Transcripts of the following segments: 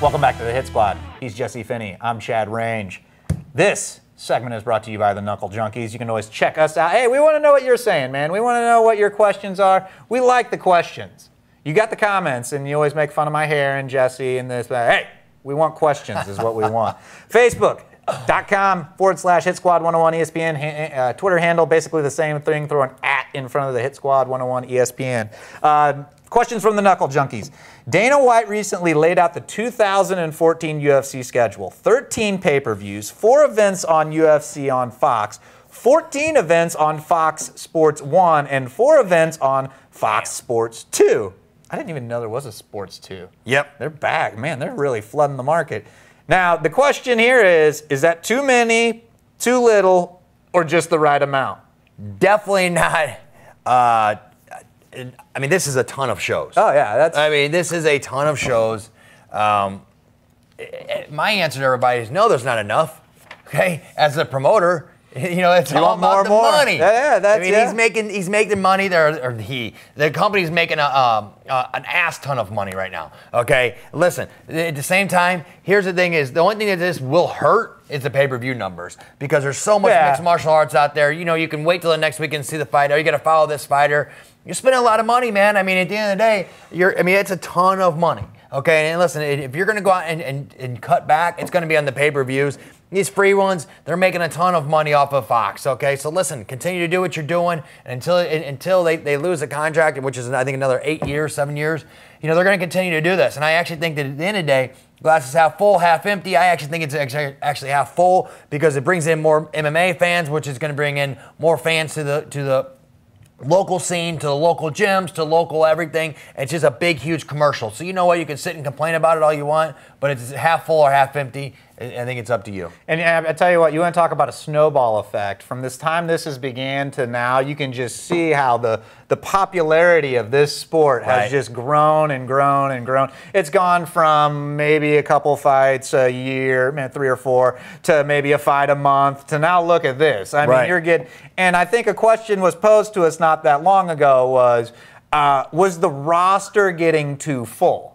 Welcome back to the Hit Squad. He's Jesse Finney. I'm Chad Range. This segment is brought to you by the Knuckle Junkies. You can always check us out. Hey, we want to know what you're saying, man. We want to know what your questions are. We like the questions. You got the comments, and you always make fun of my hair and Jesse and this. But hey, we want questions is what we want. Facebook.com/Hit Squad 101 ESPN. Twitter handle, basically the same thing. Throw an @ in front of the Hit Squad 101 ESPN. Questions from the Knuckle Junkies. Dana White recently laid out the 2014 UFC schedule. 13 pay-per-views, 4 events on UFC on Fox, 14 events on Fox Sports 1, and 4 events on Fox Sports 2. I didn't even know there was a Sports 2. Yep. They're back. Man, they're really flooding the market. Now, the question here is that too many, too little, or just the right amount? Definitely not. I mean, this is a ton of shows. Oh, yeah. This is a ton of shows. My answer to everybody is no, there's not enough. Okay? As a promoter, it's all about the money. Yeah, he's making money. The company's making an ass ton of money right now. Okay, listen. At the same time, here's the thing: is the only thing that this will hurt is the pay-per-view numbers because there's so much mixed martial arts out there. You can wait till the next weekend to see the fight. Or you got to follow this fighter. You're spending a lot of money, man. I mean, at the end of the day, it's a ton of money. Okay, and listen, if you're going to go out and cut back, it's going to be on the pay-per-views. These free ones, they're making a ton of money off of Fox, okay? So listen, continue to do what you're doing until they lose a contract, which is, I think, another 8 years, 7 years. They're going to continue to do this. And I actually think that at the end of the day, glass is half full, half empty. I actually think it's actually half full because it brings in more MMA fans, which is going to bring in more fans to the local scene, to the local gyms, to local everything. It's just a big, huge commercial. So you know what? You can sit and complain about it all you want, but it's half full or half empty. I think it's up to you. And I tell you what, you want to talk about a snowball effect. From this time this has began to now, you can just see how the popularity of this sport has just grown and grown and grown. It's gone from maybe a couple fights a year, 3 or 4, to maybe a fight a month, to now look at this. I mean, you're getting, and I think a question was posed to us not that long ago was the roster getting too full?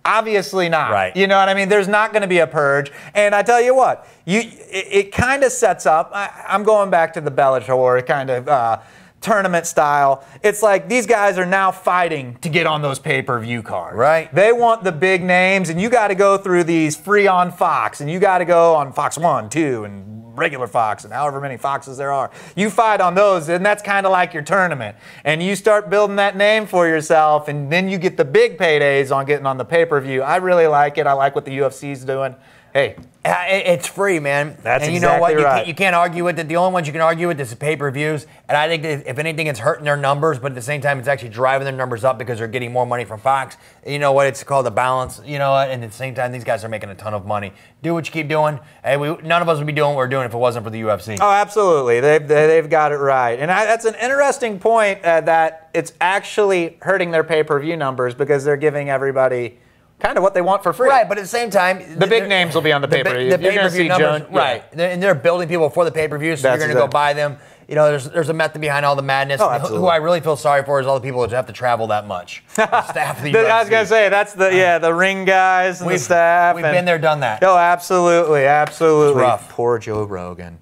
Obviously not. Right. You know what I mean? There's not going to be a purge. And I tell you what, it kind of sets up, I'm going back to the Bellator kind of tournament style. It's like these guys are now fighting to get on those pay-per-view cards. Right. They want the big names, and you got to go through these free on Fox, and you got to go on Fox 1, 2, and regular Fox, and however many Foxes there are. You fight on those, and that's kind of like your tournament. And you start building that name for yourself, and then you get the big paydays on getting on the pay-per-view. I really like it. I like what the UFC's doing. Hey. It's free, man. That's and you know what? right. You can't argue with it. The only ones you can argue with is the pay-per-views. And I think that if anything, it's hurting their numbers, but at the same time, it's actually driving their numbers up because they're getting more money from Fox. And you know what? It's called a balance. You know what? And at the same time, these guys are making a ton of money. Do what you keep doing. Hey, none of us would be doing what we're doing if it wasn't for the UFC. Oh, absolutely. They've got it right. And that's an interesting point that it's actually hurting their pay-per-view numbers because they're giving everybody kind of what they want for free. Right, but at the same time, the big names will be on the pay-per-view. The pay-per-view numbers, right? And they're building people for the pay-per-view, so you're going to go buy them. There's a method behind all the madness. Oh, absolutely. Who I really feel sorry for is all the people that have to travel that much. The staff of the UFC. I was going to say that's the ring guys and the staff. We've been there, done that. Oh, absolutely. It's rough. Poor Joe Rogan.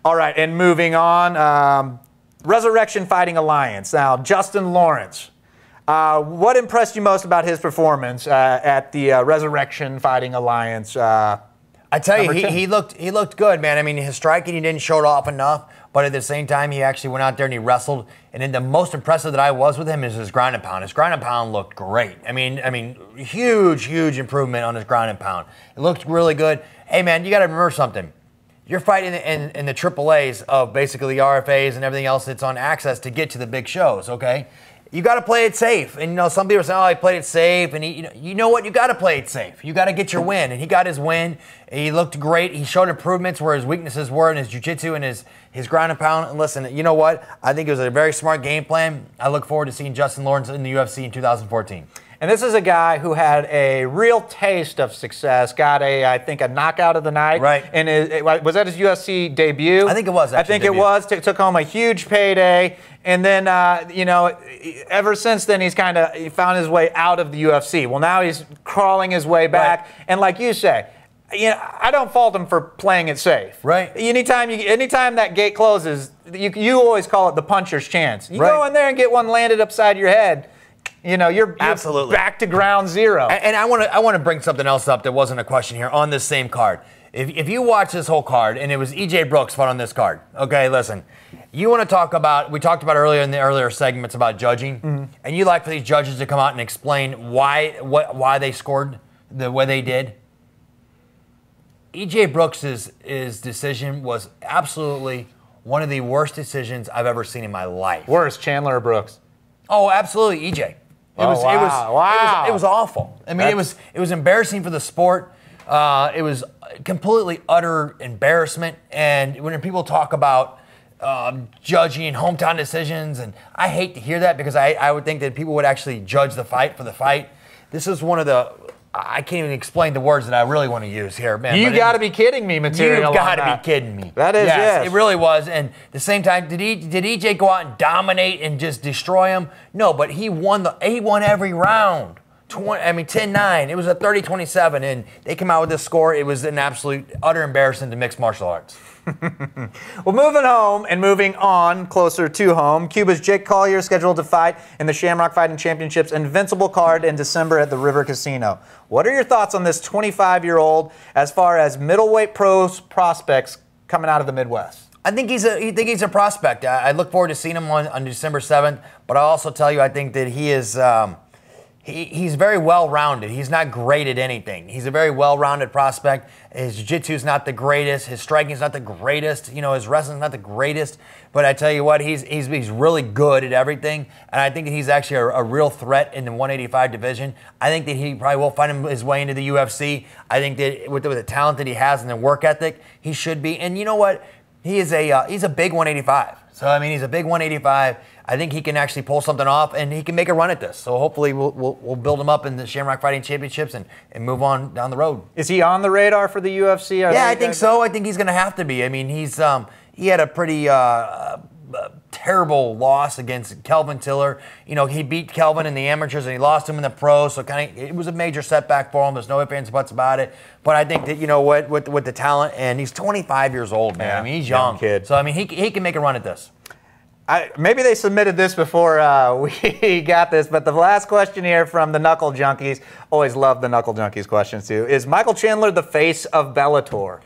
All right, and moving on, Resurrection Fighting Alliance. Now, Justin Lawrence. What impressed you most about his performance at the Resurrection Fighting Alliance? I tell you, he looked good, man. I mean, his striking, he didn't show it off enough, but at the same time, he actually went out there and he wrestled. And then the most impressive that I was with him is his ground and pound. His ground and pound looked great. I mean, huge improvement on his ground and pound. It looked really good. Hey, man, you got to remember something. You're fighting in the AAAs of basically the RFAs and everything else that's on Access to get to the big shows, okay? You got to play it safe. And, some people say, oh, he played it safe. And, you know what? You got to play it safe. You got to get your win. And he got his win. He looked great. He showed improvements where his weaknesses were in his jiu-jitsu and his ground and pound. And listen, you know what? I think it was a very smart game plan. I look forward to seeing Justin Lawrence in the UFC in 2014. And this is a guy who had a real taste of success, got I think, a knockout of the night. Right. And was that his UFC debut? I think it was, I think it was. Took home a huge payday. And then, ever since then, he found his way out of the UFC. Well, now he's crawling his way back. Right. And like you say, I don't fault him for playing it safe. Right. Anytime that gate closes, you always call it the puncher's chance. You right. go in there and get one landed upside your head, you're absolutely back to ground zero. And I want to bring something else up that wasn't a question here on this same card. If you watch this whole card, and it was E.J. Brooks fought on this card. Okay, listen. You want to talk about, we talked about earlier in the earlier segments about judging, and you like for these judges to come out and explain why they scored the way they did. E.J. Brooks' decision was absolutely one of the worst decisions I've ever seen in my life. Worst, Chandler or Brooks? Oh, absolutely, E.J. It was awful. I mean, it was embarrassing for the sport. It was completely utter embarrassment. And when people talk about judging hometown decisions, and I hate to hear that because I would think that people would actually judge the fight for the fight. This is one of the, I can't even explain the words that I really want to use here, man. You got to be kidding me, material. You got to be kidding me. That is, yes. It really was. And at the same time, did EJ go out and dominate and just destroy him? No, but he won every round. 10-9. It was a 30-27, and they came out with this score. It was an absolute utter embarrassment to mixed martial arts. Well, moving home and moving on closer to home, Cuba's Jake Collier scheduled to fight in the Shamrock Fighting Championships Invincible card in December at the River Casino. What are your thoughts on this 25-year-old as far as middleweight prospects coming out of the Midwest? I think he's a prospect. I look forward to seeing him on December 7th, but I also tell you I think that he is he's very well-rounded. He's not great at anything. He's a very well-rounded prospect. His jiu-jitsu is not the greatest. His striking is not the greatest. His wrestling is not the greatest. But I tell you what, he's really good at everything. And I think that he's actually a real threat in the 185 division. I think that he probably will find his way into the UFC. I think that with the talent that he has and the work ethic, he should be. And you know what? He's a big 185. So, I mean, he's a big 185. I think he can actually pull something off, and he can make a run at this. So hopefully we'll build him up in the Shamrock Fighting Championships and move on down the road. Is he on the radar for the UFC? Yeah, I think so. I think he's going to have to be. I mean, he had a pretty terrible loss against Kelvin Tiller. He beat Kelvin in the amateurs, and he lost him in the pros. So it was a major setback for him. There's no ifs, ands, buts about it. But I think that with the talent, and he's 25 years old, man. Yeah, I mean, he's young kid. So I mean, he can make a run at this. Maybe they submitted this before we got this, but the last question here from the Knuckle Junkies, always love the Knuckle Junkies questions too, is Michael Chandler the face of Bellator?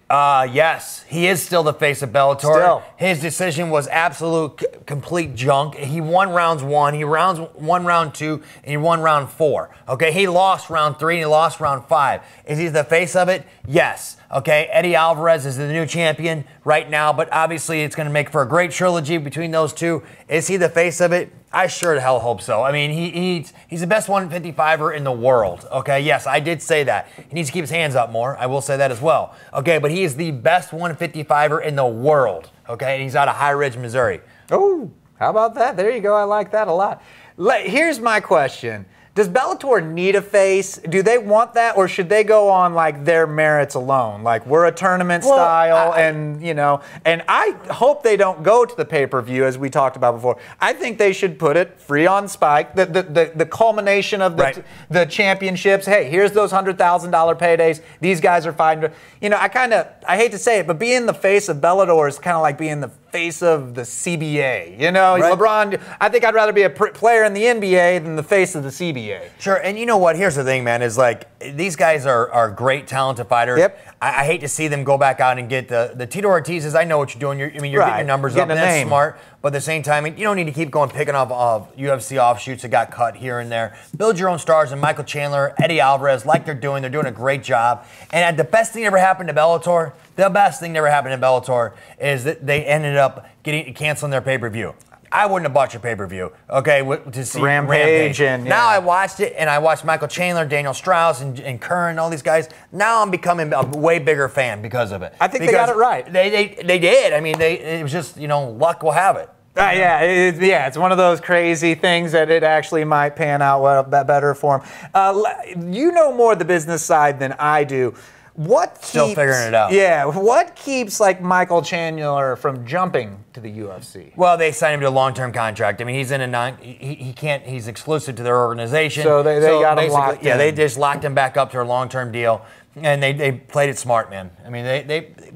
Yes, he is still the face of Bellator. Still. His decision was absolute complete junk. He won rounds 1, he won round 2, and he won round 4. Okay, he lost round 3 and he lost round 5. Is he the face of it? Yes. Okay, Eddie Alvarez is the new champion right now, but obviously it's going to make for a great trilogy between those two. Is he the face of it? I sure the hell hope so. I mean, he's the best 155er in the world. Okay, yes, I did say that. He needs to keep his hands up more. I will say that as well. Okay, but he is the best 155er in the world. Okay, and he's out of High Ridge, Missouri. Oh, how about that? There you go. I like that a lot. Here's my question. Does Bellator need a face? Do they want that, or should they go on like their merits alone? Like we're a tournament style, and I hope they don't go to the pay-per-view as we talked about before. I think they should put it free on Spike, the culmination of the championships. Hey, here's those $100,000 paydays. These guys are fighting. I hate to say it, but being the face of Bellator is kind of like being the face of the CBA. LeBron, I think I'd rather be a player in the NBA than the face of the CBA. Sure, and you know what? Here's the thing, man, is like these guys are great, talented fighters. Yep. I hate to see them go back out and get the Tito Ortiz's. I know what you're doing. You're getting your numbers up, and that's smart. But at the same time, you don't need to keep going picking up UFC offshoots that got cut here and there. Build your own stars, and Michael Chandler, Eddie Alvarez, like they're doing a great job. And the best thing that ever happened to Bellator, is that they ended up canceling their pay-per-view. I wouldn't have bought your pay-per-view, okay, to see Rampage. Now I watched it, and I watched Michael Chandler, Daniel Strauss, and Curran, all these guys. Now I'm becoming a way bigger fan because of it. I think they got it right. They did. I mean, it was just, luck will have it. Yeah, it's one of those crazy things that it actually might pan out well, better for him. You know more of the business side than I do. Still figuring it out. Yeah, what keeps like Michael Chandler from jumping to the UFC? Well, they signed him to a long-term contract. I mean, he's in a he can't. He's exclusive to their organization. So they got him locked in. Yeah, they just locked him back up to a long-term deal, and they played it smart, man. I mean,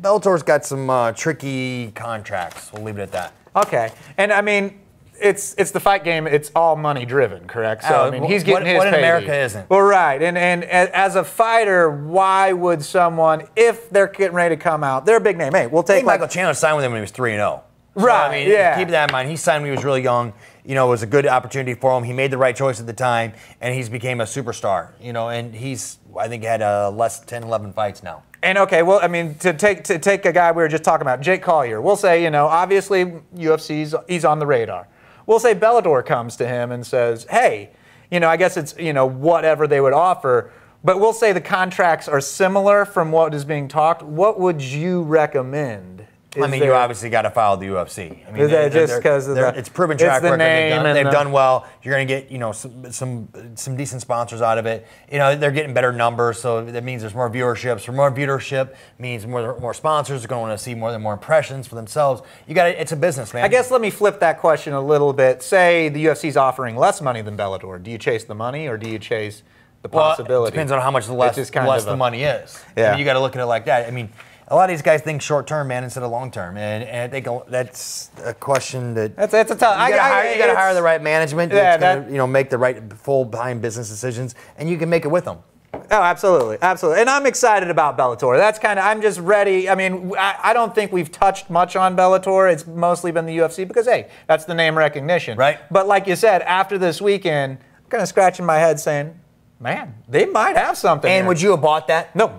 Bellator's got some tricky contracts. We'll leave it at that. Okay, and I mean, it's the fight game. It's all money driven, correct? So I mean, he's getting his what in payday. America isn't? Well, right. And as a fighter, why would someone, if they're getting ready to come out, they're a big name. Hey, we'll take Michael Chandler signed with him when he was 3-0. Right. I mean, yeah. Keep that in mind. He signed when he was really young. You know, it was a good opportunity for him. He made the right choice at the time, and he's became a superstar. You know, and I think had less 10, 11 fights now. And okay, well, I mean, to take a guy we were just talking about, Jake Collier. We'll say, you know, obviously UFC's he's on the radar. We'll say Bellator comes to him and says, hey, you know, I guess it's, you know, whatever they would offer, but we'll say the contracts are similar from what is being talked. What would you recommend? I mean, you obviously got to follow the UFC. I mean, just because it's proven track record. They've done well. You're going to get, you know, some decent sponsors out of it. You know, they're getting better numbers, so that means there's more viewership. So more viewership means more sponsors are going to want to see more impressions for themselves. It's a business, man. I guess let me flip that question a little bit. Say the UFC's offering less money than Bellator. Do you chase the money or do you chase the possibility? Well, it depends on how much less the money is. Yeah. I mean, you got to look at it like that. I mean, a lot of these guys think short term, man, instead of long term, and I think that's a question that that's a tough. You got to hire the right management. Yeah, that's gonna, make the right full behind business decisions, and you can make it with them. Oh, absolutely, absolutely. And I'm excited about Bellator. That's I'm just ready. I mean, I don't think we've touched much on Bellator. It's mostly been the UFC because, hey, that's the name recognition. Right. But like you said, after this weekend, I'm kind of scratching my head saying, man, they might have something. And here. Would you have bought that? No,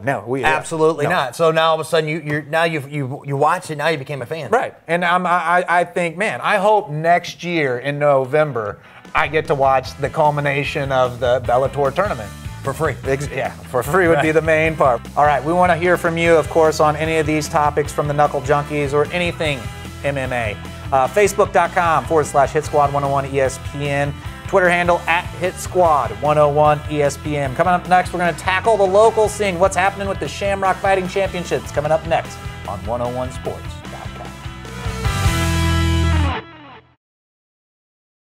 absolutely not. So now all of a sudden you watch it. Now you became a fan. Right. And I think, man, I hope next year in November I get to watch the culmination of the Bellator tournament. For free. Yeah, for free would be the main part. All right, we want to hear from you, of course, on any of these topics from the Knuckle Junkies or anything MMA. Facebook.com/HitSquad101ESPN. Twitter handle @HitSquad101ESPN. Coming up next, we're going to tackle the local scene. What's happening with the Shamrock Fighting Championships? Coming up next on 101 Sports.